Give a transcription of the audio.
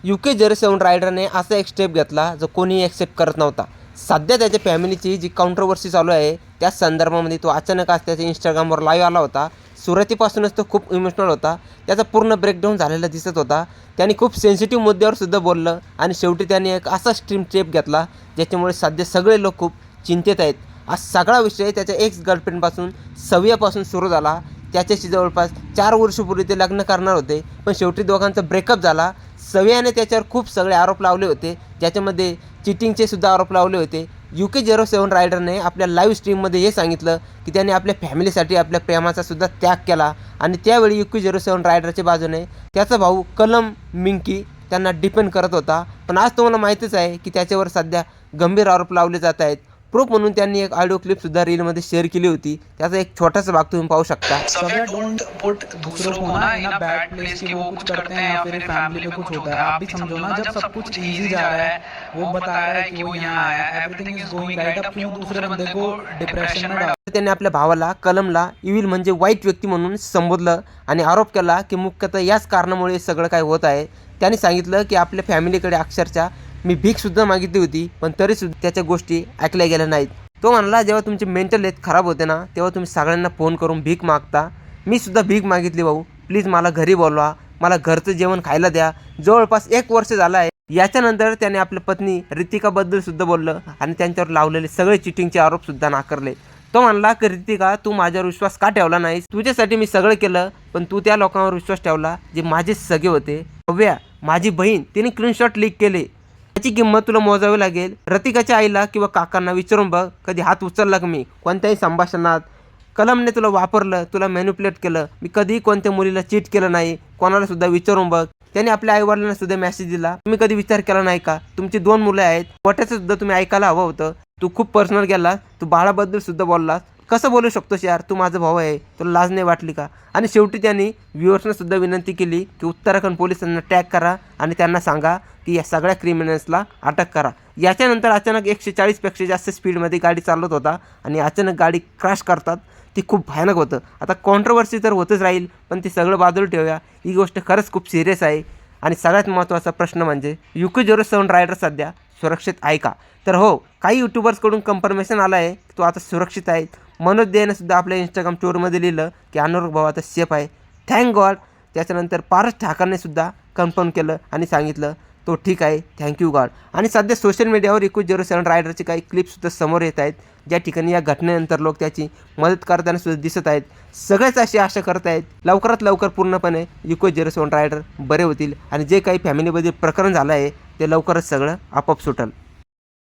UK07 रायडरने असा एक step घेतला जो कोणी एक्सेप्ट करत नव्हता। सध्या त्याच्या फॅमिलीची जी कॉन्ट्रोवर्सी चालू आहे त्या संदर्भामध्ये तो अचानक आज त्याच्या इंस्टाग्रामवर लाईव्ह आला होता। सुरुवातीपासूनच तो खूप इमोशनल होता, त्याचा पूर्ण ब्रेकडाऊन झालेला दिसत होता। त्याने खूप सेन्सिटिव्ह मुद्द्यावर सुद्धा बोललं आणि शेवटी त्याने एक असा स्ट्रीम स्टेप घेतला ज्याच्यामुळे सध्या सगळे लोक खूप चिंतेत आहेत। हा सगळा विषय त्याच्या एक्स गर्लफ्रेंडपासून सव्यापासून सुरू झाला। त्याच्याशी जवळपास 4 वर्षापूर्वी ते लग्न करणार होते, पण शेवटी दोघांचा ब्रेकअप झाला। सव्याने त्याच्यावर खूप सगळे आरोप लावले होते, ज्याच्यामध्ये चिटिंगचे सुद्धा आरोप लावले होते। UK07 रायडरने आपल्या लाईव्ह स्ट्रीममध्ये हे सांगितलं की त्याने आपल्या फॅमिलीसाठी आपल्या प्रेमाचा सुद्धा त्याग केला आणि त्यावेळी UK07 रायडरच्या बाजूने त्याचा भाऊ कलम मिंकी त्यांना डिफेंड करत होता। पण आज तुम्हाला माहितीच आहे की त्याच्यावर सध्या गंभीर आरोप लावले जात आहेत। प्रूफ म्हणून त्यांनी एक ऑडिओ क्लिप सुद्धा रीलमध्ये शेअर केली होती, त्याचा एक छोटासा भाग तुम्ही पाहू शकता। सव्या डोंट पुट दूसरों को ना इन अ बैड प्लेस कि वो कुछ करते हैं या फिर फैमिली में कुछ होता है। आप भी समझो ना, जब सब कुछ इजी जा रहा है, वो बता रहा है कि वो यहाँ आया है, एवरीथिंग इज गोइंग राइट, अब क्यों दूसरे बंदे को डिप्रेशन में डाल। त्याने आपल्या भावाला कलमला इव्हिल म्हणजे वाईट व्यक्ती म्हणून संबोधलं आणि आरोप केला की मुख्यतः याच कारणामुळे सगळं काय होत आहे। त्याने सांगितलं की आपल्या फॅमिलीकडे अक्षरशः मी भीकसुद्धा मागितली होती, पण तरीसुद्धा त्याच्या गोष्टी ऐकल्या गेल्या नाहीत। तो म्हणला जेव्हा तुमची मेंटल हेल्थ खराब होते ना, तेव्हा तुम्ही सगळ्यांना फोन करून भीक मागता। मी सुद्धा भीक मागितली भाऊ, प्लीज मला घरी बोलवा, मला घरचं जेवण खायला द्या। जवळपास 1 वर्ष झालं आहे। याच्यानंतर त्याने आपल्या पत्नी रितिकाबद्दल सुद्धा बोललं आणि त्यांच्यावर लावलेले सगळे चिटिंगचे आरोप सुद्धा नाकारले। तो म्हणला की रितिका, तू माझ्यावर विश्वास का ठेवला नाहीस? तुझ्यासाठी मी सगळं केलं, पण तू त्या लोकांवर विश्वास ठेवला जे माझे सगे होते। सव्या माझी बहीण, तिने स्क्रीनशॉट लीक केले, त्याची किंमत तुला मोजावी लागेल। रतिकाच्या आईला किंवा काकांना विचारून बघ कधी हात उचलला का मी कोणत्याही संभाषणात। कलमने तुला वापरलं, तुला मॅन्युप्युलेट केलं, मी कधीही कोणत्या मुलीला चीट केलं नाही, कोणाला सुद्धा विचारून बघ। त्याने आपल्या आईवडिलांना सुद्धा मेसेज दिला, तुम्ही कधी विचार केला नाही का तुमची 2 मुलं आहेत, मोठ्याचं सुद्धा तुम्ही ऐकायला हवं होतं। तू खूप पर्सनल गेला, तू बाळाबद्दल सुद्धा बोललास, कसं बोलू शकतोस यार, तू माझा भाऊ आहे, तुला लाज नाही वाटली का? आणि शेवटी त्यांनी व्ह्युअर्सना सुद्धा विनंती केली की उत्तराखंड पोलिसांना टॅग करा आणि त्यांना सांगा की या सगळ्या क्रिमिनल्सला अटक करा। याच्यानंतर अचानक 140 पेक्षा जास्त स्पीडमध्ये गाडी चालवत होता आणि अचानक गाडी क्रॅश करतात, ती खूप भयानक होतं। आता कॉन्ट्रोवर्सी तर होतच राहील, पण ती सगळं बाजूला ठेवूया, ही गोष्ट खरंच खूप सिरियस आहे। आणि सगळ्यात महत्त्वाचा प्रश्न म्हणजे UK07 रायडर सध्या सुरक्षित आहे का? तर हो, काही यूट्यूबर्सकडून कन्फर्मेशन आलं आहे की तो आता सुरक्षित आहे। मनोज देने सुद्धा आपल्या इंस्टाग्राम स्टोरीमध्ये लिहिलं की अनुराग भाऊ आता सेफ आहे, थँक गॉड। त्याच्यानंतर पारस ठाकरने सुद्धा कन्फर्म केलं आणि सांगितलं तो ठीक आहे, थँक्यू गॉड। आणि सध्या सोशल मीडियावर UK07 रायडरचे काही क्लिप्ससुद्धा समोर येत आहेत, ज्या ठिकाणी या घटनेनंतर लोक त्याची मदत करताना सुद्धा दिसत आहेत। सगळेच अशी आशा करत आहेत लवकरात लवकर पूर्णपणे UK07 रायडर बरे होतील आणि जे काही फॅमिलीमध्ये प्रकरण झालं आहे ते लवकरच सगळं आपोआप सुटेल।